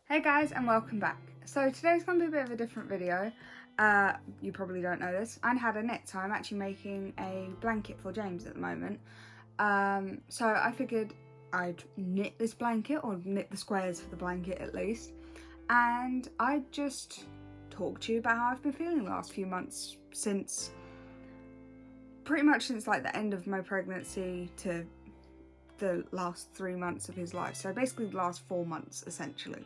Hey guys, and welcome back. So today's going to be a bit of a different video. You probably don't know this. I had a knit, so I'm actually making a blanket for James at the moment. So I figured I'd knit this blanket, or knit the squares for the blanket at least. And I'd just talk to you about how I've been feeling the last few months, pretty much since like the end of my pregnancy to the last 3 months of his life. So basically the last 4 months essentially.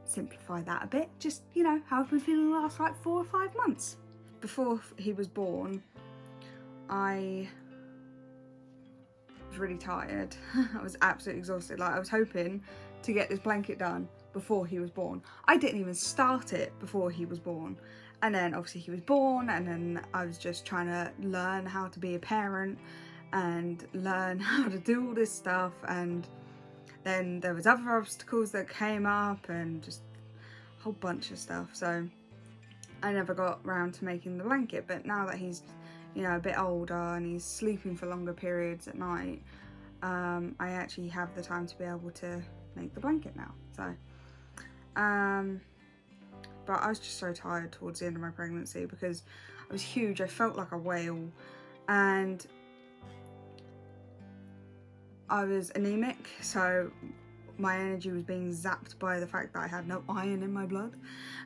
Simplify that a bit, just, you know, how I've been feeling the last like 4 or 5 months. Before he was born, I was really tired. I was absolutely exhausted. Like, I was hoping to get this blanket done before he was born. I didn't even start it before he was born. And then obviously he was born, and then I was just trying to learn how to be a parent and learn how to do all this stuff, and then there was other obstacles that came up and just a whole bunch of stuff. So I never got around to making the blanket. But now that he's, you know, a bit older and he's sleeping for longer periods at night, I actually have the time to be able to make the blanket now. So, but I was just so tired towards the end of my pregnancy because I was huge. I felt like a whale, and I was anemic, so my energy was being zapped by the fact that I had no iron in my blood.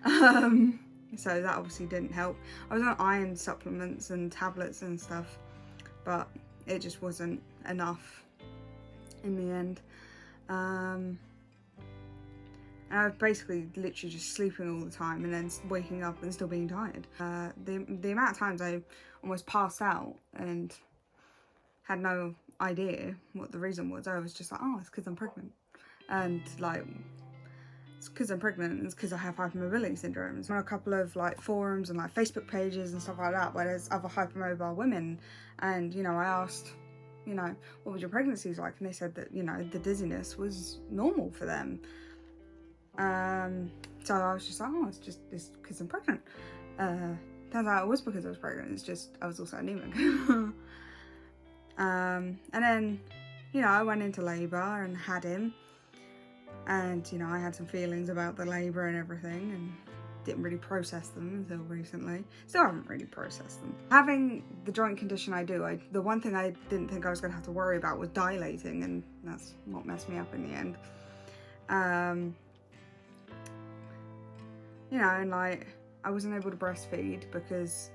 So that obviously didn't help. I was on iron supplements and tablets and stuff, but it just wasn't enough in the end. And I was basically literally just sleeping all the time and then waking up and still being tired. The amount of times I almost passed out and had no idea what the reason was. I was just like, oh, it's because I'm pregnant. And like, it's because I'm pregnant and it's because I have hypermobility syndrome. I'm on a couple of like forums and like Facebook pages and stuff like that where there's other hypermobile women, and you know, I asked, you know, what was your pregnancies like, and they said that, you know, the dizziness was normal for them. So I was just like, oh, it's because I'm pregnant. Turns out it was because I was pregnant. It's just I was also anemic. And then, you know, I went into labour and had him, and, you know, I had some feelings about the labour and everything, and didn't really process them until recently. Still haven't really processed them. Having the joint condition I do, the one thing I didn't think I was going to have to worry about was dilating, and that's what messed me up in the end. You know, and like, I wasn't able to breastfeed because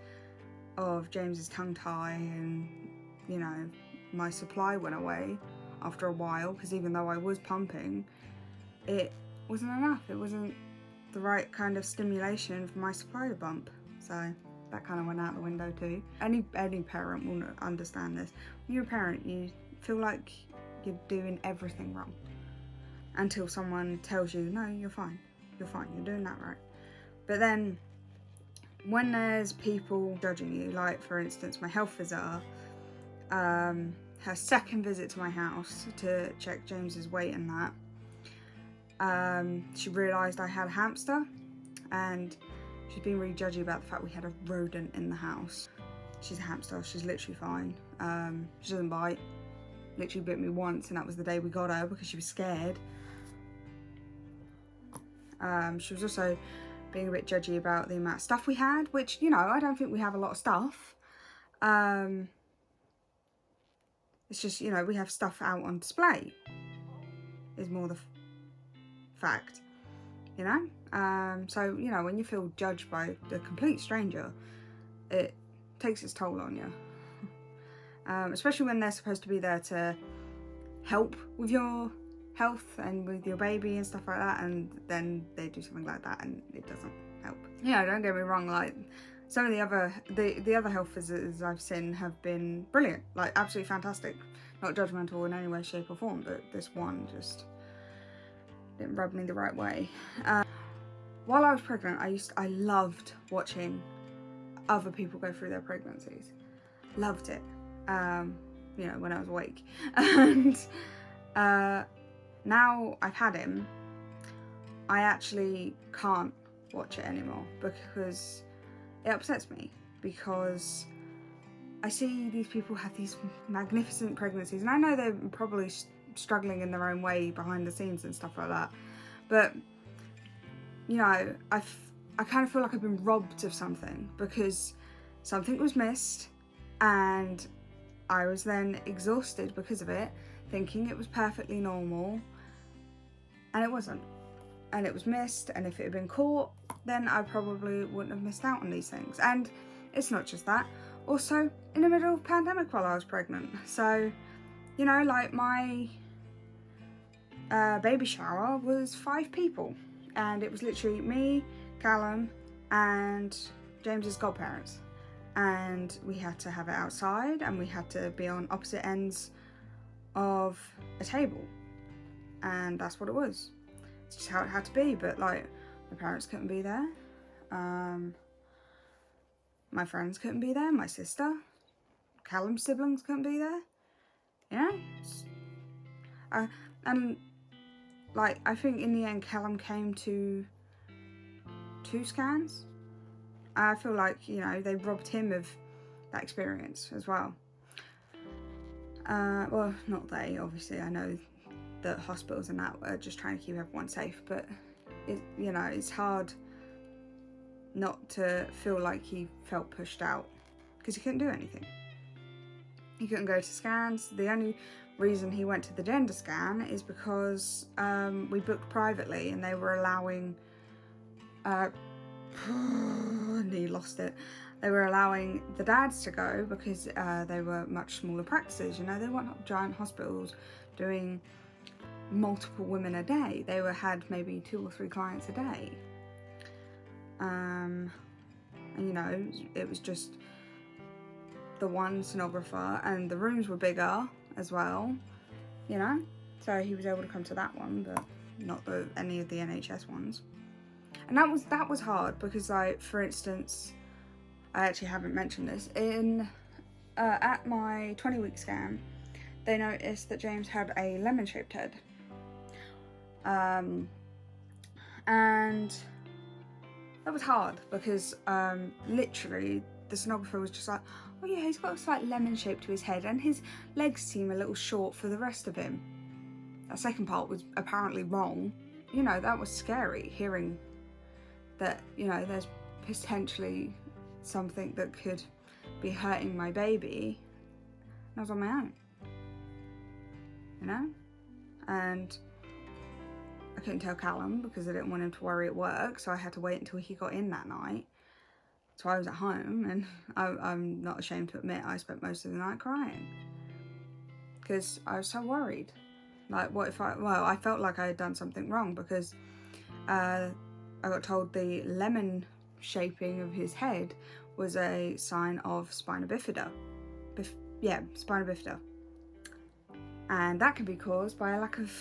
of James's tongue tie, and, you know, my supply went away after a while, because even though I was pumping, it wasn't enough. It wasn't the right kind of stimulation for my supply to bump. So that kind of went out the window too. Any parent will understand this. When you're a parent, you feel like you're doing everything wrong until someone tells you, no, you're fine, you're doing that right. But then when there's people judging you, like for instance my health visitor, her second visit to my house to check James's weight and that, she realised I had a hamster, and she's been really judgy about the fact we had a rodent in the house. She's a hamster, she's literally fine. She doesn't bite. Literally bit me once, and that was the day we got her because she was scared. She was also being a bit judgy about the amount of stuff we had, which, you know, I don't think we have a lot of stuff. It's just, you know, we have stuff out on display is more the fact, you know. So, you know, when you feel judged by a complete stranger, it takes its toll on you. Especially when they're supposed to be there to help with your health and with your baby and stuff like that, and then they do something like that and it doesn't help. Yeah, don't get me wrong, like some of the other health visitors I've seen have been brilliant, like absolutely fantastic, not judgmental in any way, shape or form, but this one just didn't rub me the right way. While I was pregnant, I loved watching other people go through their pregnancies. Loved it. You know, when I was awake. And now I've had him, I actually can't watch it anymore because it upsets me, because I see these people have these magnificent pregnancies, and I know they're probably struggling in their own way behind the scenes and stuff like that, But, you know, I kind of feel like I've been robbed of something, because something was missed and I was then exhausted because of it, thinking it was perfectly normal, and it wasn't. And it was missed, and if it had been caught, then I probably wouldn't have missed out on these things. And it's not just that, also in the middle of pandemic while I was pregnant. So, you know, like, my baby shower was 5 people, and it was literally me, Callum, and James's godparents. And we had to have it outside, and we had to be on opposite ends of a table, and that's what it was. It's just how it had to be. But like, my parents couldn't be there, my friends couldn't be there, my sister, Callum's siblings couldn't be there, you know. And like, I think in the end Callum came to 2 scans. I feel like, you know, they robbed him of that experience as well. Well, not they, obviously. I know that hospitals and that are just trying to keep everyone safe, but you know, it's hard not to feel like he felt pushed out, because he couldn't do anything. He couldn't go to scans. The only reason he went to the gender scan is because we booked privately, and they were allowing and he lost it. They were allowing the dads to go because they were much smaller practices. You know, they weren't giant hospitals doing multiple women a day. They had maybe 2 or 3 clients a day. And you know, it was just the one sonographer, and the rooms were bigger as well, you know. So he was able to come to that one, but not any of the NHS ones. And that was hard, because, like, for instance, I actually haven't mentioned this, at my 20-week scan, they noticed that James had a lemon-shaped head, and that was hard, because literally the sonographer was just like, oh yeah, he's got a slight lemon shape to his head, and his legs seem a little short for the rest of him. That second part was apparently wrong. You know, that was scary, hearing that, you know, there's potentially something that could be hurting my baby. And I was on my own, you know. And I couldn't tell Callum because I didn't want him to worry at work, so I had to wait until he got in that night. So I was at home, and I'm not ashamed to admit I spent most of the night crying, because I was so worried. Like, what if I felt like I had done something wrong, because I got told the lemon shaping of his head was a sign of spina bifida. Spina bifida. And that can be caused by a lack of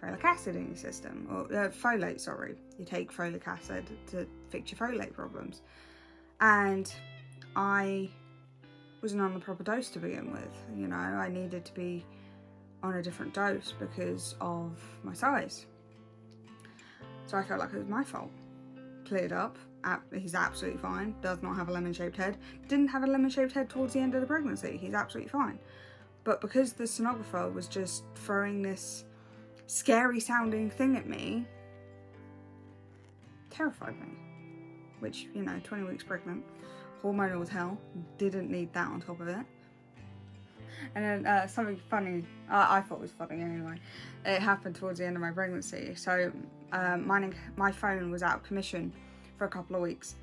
folic acid in your system, or folate, sorry. You take folic acid to fix your folate problems. And I wasn't on the proper dose to begin with, you know. I needed to be on a different dose because of my size. So I felt like it was my fault. Cleared up. He's absolutely fine. Does not have a lemon-shaped head. Didn't have a lemon-shaped head towards the end of the pregnancy. He's absolutely fine. But because the sonographer was just throwing this scary sounding thing at me, terrified me. Which, you know, 20 weeks pregnant, hormonal as hell, didn't need that on top of it. And then something funny, I thought was funny anyway, it happened towards the end of my pregnancy. So my phone was out of commission for a couple of weeks,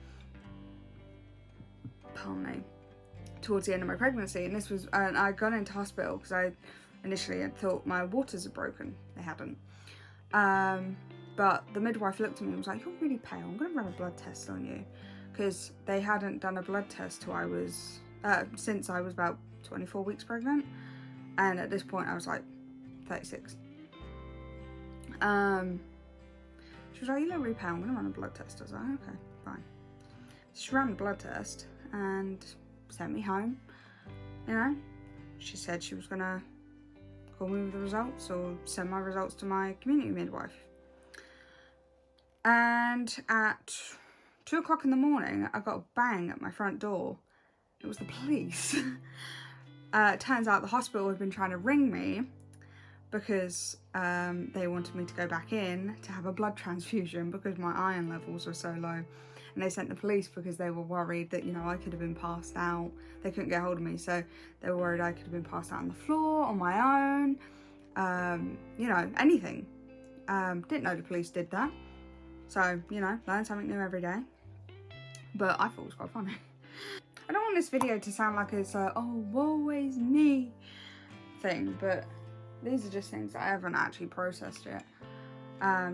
pardon me, towards the end of my pregnancy. And this was, I'd gone into hospital because I initially had thought my waters had broken. They hadn't. But the midwife looked at me and was like, you're really pale, I'm going to run a blood test on you. Because they hadn't done a blood test till since I was about 24 weeks pregnant. And at this point I was like 36. She was like, you look really pale, I'm going to run a blood test. I was like, okay, fine. So she ran the blood test and sent me home, you know. She said she was going to call me with the results or send my results to my community midwife. And at 2 o'clock in the morning, I got a bang at my front door. It was the police. It turns out the hospital had been trying to ring me because they wanted me to go back in to have a blood transfusion because my iron levels were so low. And they sent the police because they were worried that, you know, I could have been passed out. They couldn't get hold of me, so they were worried I could have been passed out on the floor, on my own, you know, anything. Didn't know the police did that. So, you know, learn something new every day. But I thought it was quite funny. I don't want this video to sound like it's a, oh, woe is me thing, but these are just things that I haven't actually processed yet.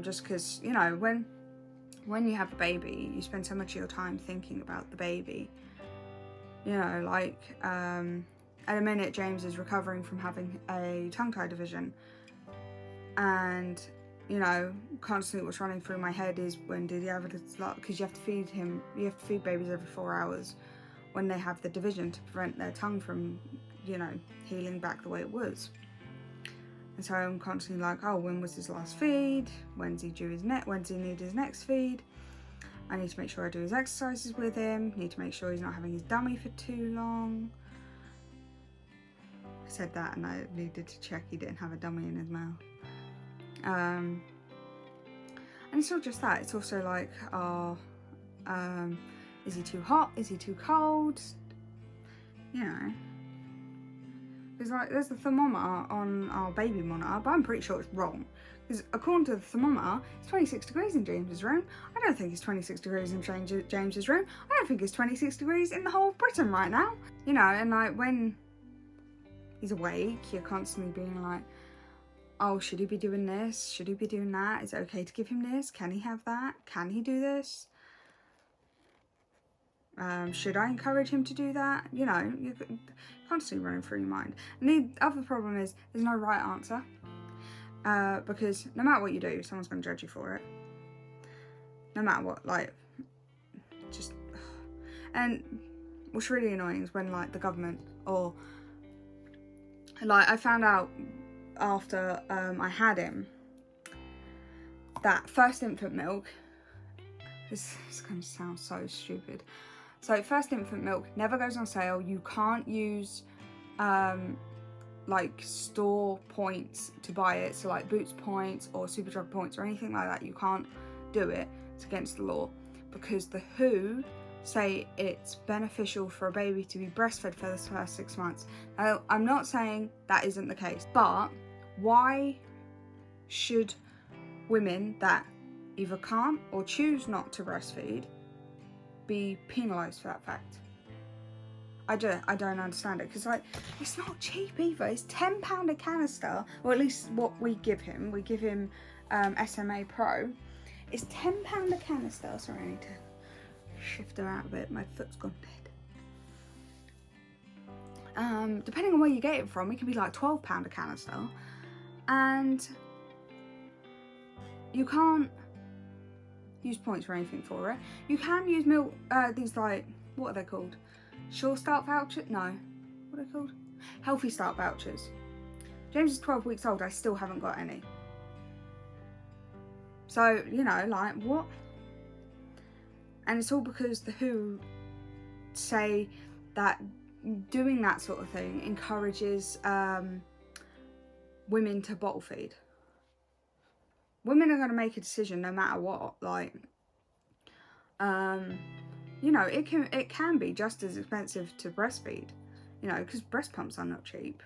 Just because, you know, when you have a baby, you spend so much of your time thinking about the baby. You know, like, at a minute, James is recovering from having a tongue-tie division. And, you know, constantly what's running through my head is, when did he have it? Because you have to feed him, you have to feed babies every 4 hours when they have the division to prevent their tongue from, you know, healing back the way it was. And so I'm constantly like, oh, when was his last feed? When's he due his when's he need his next feed? I need to make sure I do his exercises with him. Need to make sure he's not having his dummy for too long. I said that and I needed to check he didn't have a dummy in his mouth. And it's not just that, it's also like, oh, is he too hot? Is he too cold? You know. Because like, there's the thermometer on our baby monitor, but I'm pretty sure it's wrong. Because according to the thermometer, it's 26 degrees in James's room. I don't think it's 26 degrees in James's room. I don't think it's 26 degrees in the whole of Britain right now. You know, and like when he's awake, you're constantly being like, oh, should he be doing this? Should he be doing that? Is it okay to give him this? Can he have that? Can he do this? Should I encourage him to do that? You know, you're constantly running through your mind. And the other problem is there's no right answer. Because no matter what you do, someone's going to judge you for it. No matter what, like, just... And what's really annoying is when, like, the government or... Like, I found out after I had him that first infant milk... This is going to sound so stupid. So first infant milk never goes on sale. You can't use like store points to buy it. So like Boots points or Superdrug points or anything like that. You can't do it. It's against the law because the WHO say it's beneficial for a baby to be breastfed for the first 6 months. Now, I'm not saying that isn't the case, but why should women that either can't or choose not to breastfeed be penalised for that fact? I don't understand it, because like, it's not cheap either. It's £10 a canister, or at least what we give him. We give him SMA Pro. It's £10 a canister. Sorry, I need to shift her out a bit. My foot's gone dead. Depending on where you get it from, it can be like £12 a canister, and you can't use points or anything for it. You can use milk, these like, what are they called? Sure Start vouchers? No. What are they called? Healthy Start vouchers. James is 12 weeks old, I still haven't got any. So, you know, like, what? And it's all because the WHO say that doing that sort of thing encourages women to bottle feed. Women are going to make a decision no matter what. Like, you know, it can be just as expensive to breastfeed, you know, because breast pumps are not cheap.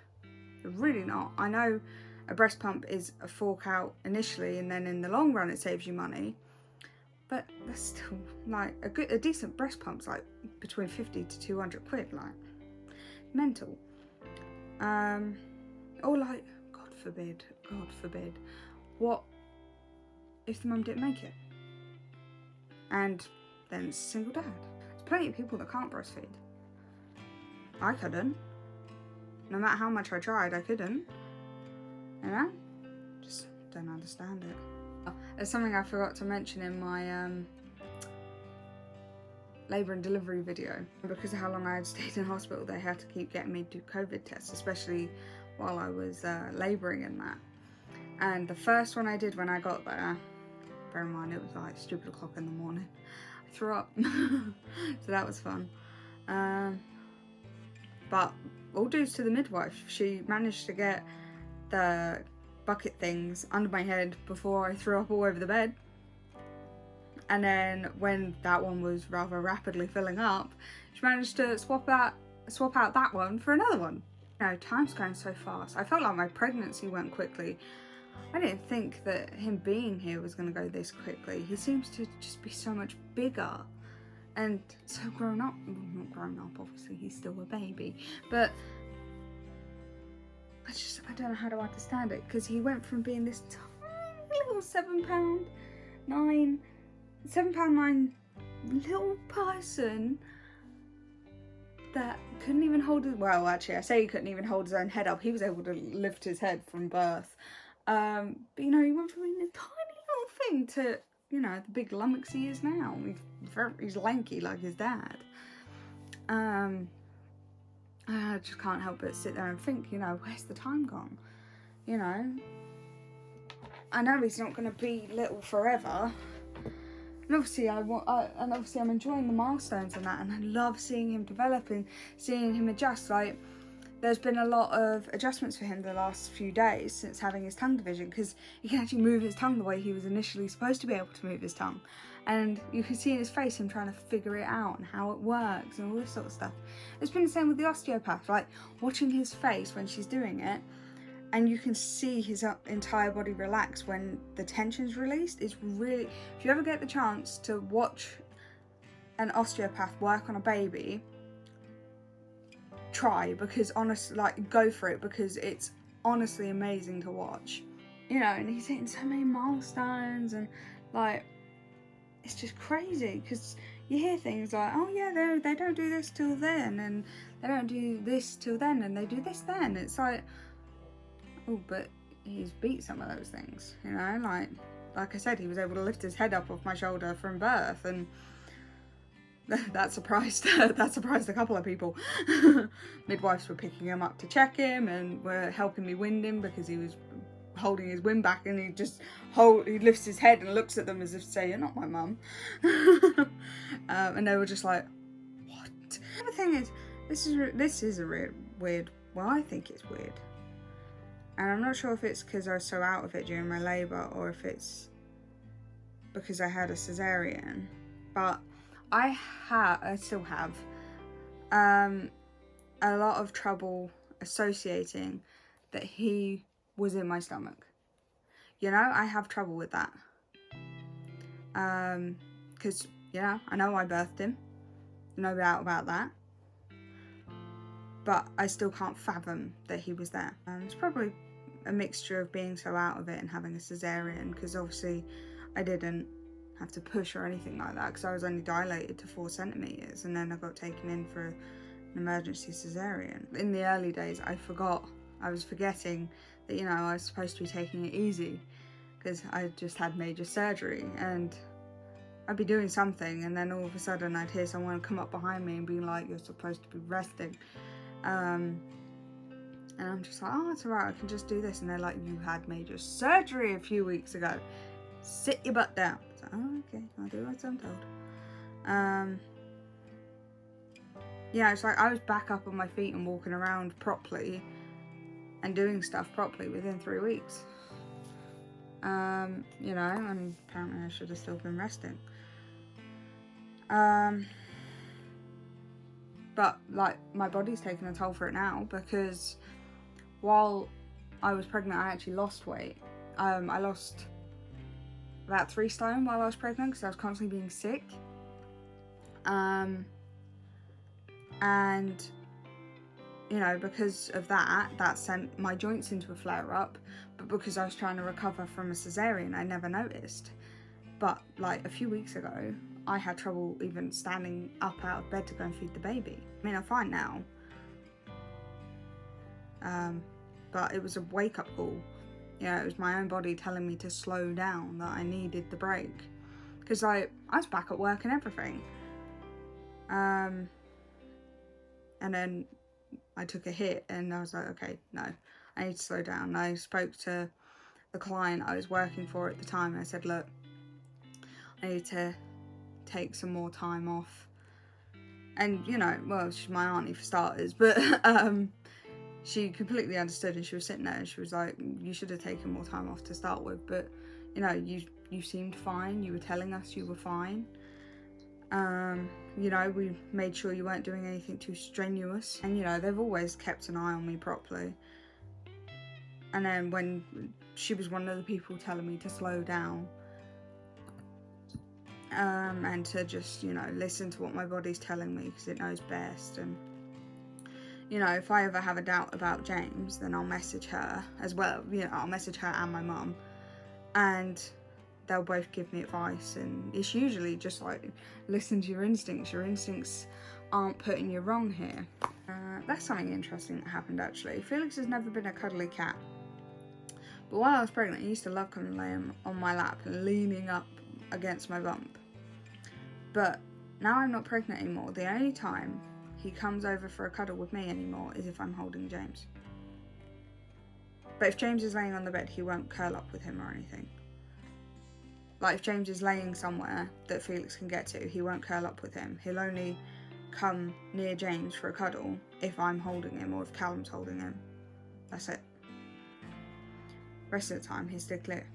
They're really not. I know a breast pump is a fork out initially, and then in the long run it saves you money, but that's still like a decent breast pump's like between 50 to 200 quid, like mental. Or like, God forbid, what if the mum didn't make it? And then it's a single dad. There's plenty of people that can't breastfeed. I couldn't. No matter how much I tried, I couldn't. You know? Just don't understand it. There's something I forgot to mention in my labour and delivery video. Because of how long I had stayed in hospital, they had to keep getting me to do COVID tests, especially while I was labouring and that. And the first one I did when I got there, bear in mind it was like stupid o'clock in the morning, I threw up. So that was fun. But all dues to the midwife. She managed to get the bucket things under my head before I threw up all over the bed. And then when that one was rather rapidly filling up, she managed to swap out that one for another one. You know, time's going so fast. I felt like my pregnancy went quickly. I didn't think that him being here was going to go this quickly. He seems to just be so much bigger and so grown up. Well, not grown up, obviously, he's still a baby. But I don't know how to understand it, because he went from being this tiny little 7 pound 9 little person that couldn't even hold his, well, actually I say he couldn't even hold his own head up. He was able to lift his head from birth. But you know, he went from being a tiny little thing to, you know, the big lummox he is now. He's lanky like his dad. I just can't help but sit there and think, you know, where's the time gone? You know, I know he's not going to be little forever. And obviously I'm enjoying the milestones and that, and I love seeing him develop and seeing him adjust. Like, there's been a lot of adjustments for him the last few days since having his tongue division, because he can actually move his tongue the way he was initially supposed to be able to move his tongue. And you can see in his face him trying to figure it out and how it works and all this sort of stuff. It's been the same with the osteopath, like watching his face when she's doing it, and you can see his entire body relax when the tension's released. It's really, if you ever get the chance to watch an osteopath work on a baby, try, because honestly, like, go for it, because it's honestly amazing to watch. You know, and he's hitting so many milestones, and like, it's just crazy, because you hear things like, oh yeah, they don't do this till then, and they don't do this till then, and they do this then. It's like, oh, but he's beat some of those things, you know, like I said, he was able to lift his head up off my shoulder from birth, and that surprised a couple of people. Midwives were picking him up to check him and were helping me wind him, because he was holding his wind back, and he lifts his head and looks at them as if to say, you're not my mum. And they were just like, what? The thing is, this is a weird, well, I think it's weird, and I'm not sure if it's because I was so out of it during my labour, or if it's because I had a cesarean, but I still have a lot of trouble associating that he was in my stomach. You know, I have trouble with that. Because, yeah, I know I birthed him. No doubt about that. But I still can't fathom that he was there. It's probably a mixture of being so out of it and having a cesarean, because obviously I didn't have to push or anything like that, because I was only dilated to 4 centimetres, and then I got taken in for an emergency cesarean. In the early days, I was forgetting that, you know, I was supposed to be taking it easy, because I just had major surgery, and I'd be doing something, and then all of a sudden I'd hear someone come up behind me and be like, you're supposed to be resting. And I'm just like, oh, it's alright, I can just do this. And they're like, you had major surgery a few weeks ago. Sit your butt down. So, oh, okay, I'll do what I'm told. Yeah, it's like I was back up on my feet and walking around properly and doing stuff properly within 3 weeks. You know, and apparently I should have still been resting. But like, my body's taking a toll for it now, because while I was pregnant, I actually lost weight. I lost about 3 stone while I was pregnant, because I was constantly being sick. And you know, because of that sent my joints into a flare-up, but because I was trying to recover from a cesarean, I never noticed. But like a few weeks ago, I had trouble even standing up out of bed to go and feed the baby. I mean, I'm fine now. But it was a wake-up call. You know, it was my own body telling me to slow down, that I needed the break. Because I was back at work and everything. And then I took a hit, and I was like, okay, no, I need to slow down. I spoke to the client I was working for at the time, and I said, look, I need to take some more time off. And, you know, well, she's my auntie for starters, but she completely understood, and she was sitting there and she was like, you should have taken more time off to start with, but you know, you seemed fine, you were telling us you were fine. You know, we made sure you weren't doing anything too strenuous, and you know, they've always kept an eye on me properly. And then when she was one of the people telling me to slow down, and to just, you know, listen to what my body's telling me because it knows best. And you know, if I ever have a doubt about James, then I'll message her as well. You know, I'll message her and my mum, and they'll both give me advice. And it's usually just like, listen to your instincts. Your instincts aren't putting you wrong here. That's something interesting that happened actually. Felix has never been a cuddly cat, but while I was pregnant, he used to love coming and laying on my lap and leaning up against my bump. But now I'm not pregnant anymore. The only time he comes over for a cuddle with me anymore is if I'm holding James. But if James is laying on the bed, he won't curl up with him or anything. Like if James is laying somewhere that Felix can get to, he won't curl up with him. He'll only come near James for a cuddle if I'm holding him or if Callum's holding him. That's it. Rest of the time, he's still clear.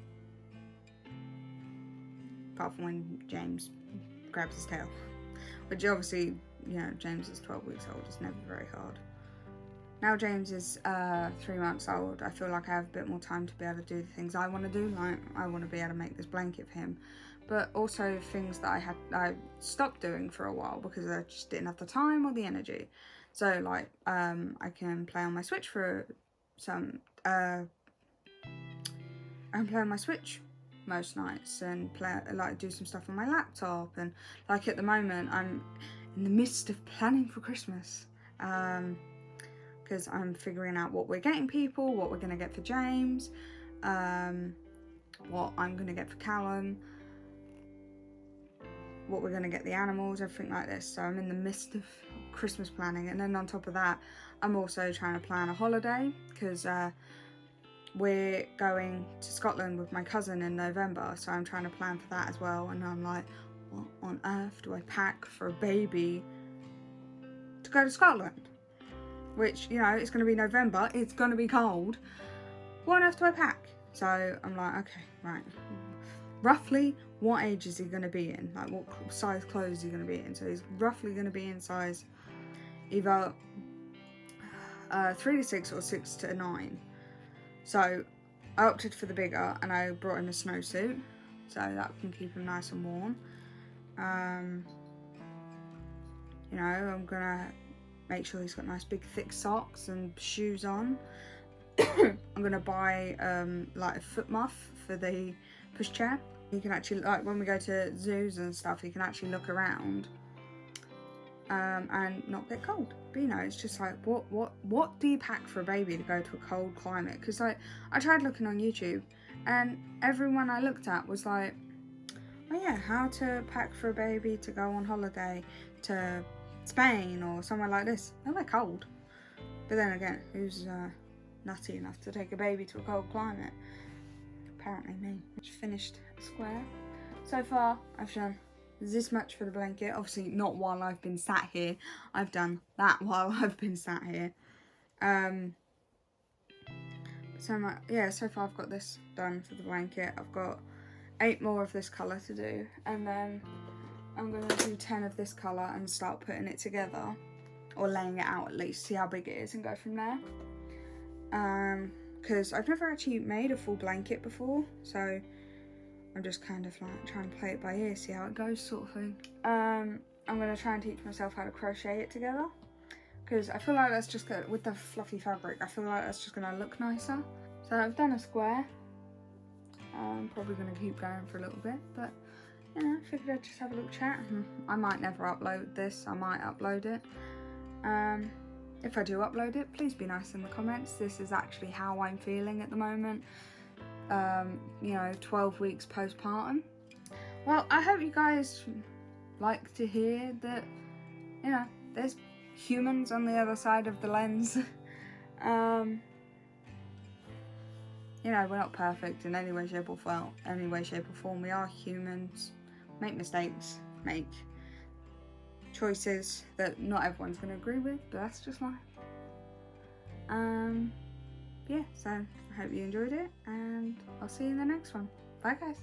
Apart from when James grabs his tail. Which obviously, you know, James is 12 weeks old. It's never very hard. Now James is 3 months old, I feel like I have a bit more time to be able to do the things I want to do. Like, I want to be able to make this blanket for him. But also things that I stopped doing for a while because I just didn't have the time or the energy. So, like, I can play on my Switch for some... I can play on my Switch most nights and do some stuff on my laptop. And, like, at the moment, I'm in the midst of planning for Christmas. Because I'm figuring out what we're getting people, what we're going to get for James, what I'm going to get for Callum, what we're going to get the animals, everything like this. So I'm in the midst of Christmas planning. And then on top of that, I'm also trying to plan a holiday because we're going to Scotland with my cousin in November. So I'm trying to plan for that as well. And I'm like, what on earth do I pack for a baby to go to Scotland? Which, you know, it's going to be November, it's going to be cold. What on earth do I pack? So I'm like, okay, right. Roughly, what age is he going to be in? Like, what size clothes is he going to be in? So he's roughly going to be in size either 3 to 6 or 6 to 9. So I opted for the bigger and I brought him a snowsuit. So that can keep him nice and warm. You know, I'm going to make sure he's got nice big thick socks and shoes on. I'm going to buy like a foot muff for the pushchair. He can actually, like when we go to zoos and stuff, he can actually look around and not get cold. But you know, it's just like, what do you pack for a baby to go to a cold climate? Because like, I tried looking on YouTube and everyone I looked at was like, oh yeah, how to pack for a baby to go on holiday to Spain or somewhere like this. Oh, they're cold. But then again, who's nutty enough to take a baby to a cold climate? Apparently me. Just finished square. So far, I've done this much for the blanket. Obviously not while I've been sat here. I've done that while I've been sat here. So far I've got this done for the blanket. I've got 8 more of this colour to do. And then I'm going to do 10 of this colour and start putting it together. Or laying it out at least, see how big it is and go from there. Because I've never actually made a full blanket before. So I'm just kind of like trying to play it by ear, see how it goes sort of thing. I'm going to try and teach myself how to crochet it together. Because I feel like that's just good, with the fluffy fabric, I feel like that's just going to look nicer. So I've done a square. I'm probably going to keep going for a little bit, but you know, I figured I'd just have a little chat. I might never upload this, I might upload it. If I do upload it, please be nice in the comments. This is actually how I'm feeling at the moment. You know, 12 weeks postpartum. Well, I hope you guys like to hear that, you know, there's humans on the other side of the lens. You know, we're not perfect in any way, shape or form. We are humans, make mistakes, make choices that not everyone's going to agree with, but that's just life. Yeah, so I hope you enjoyed it, and I'll see you in the next one. Bye guys.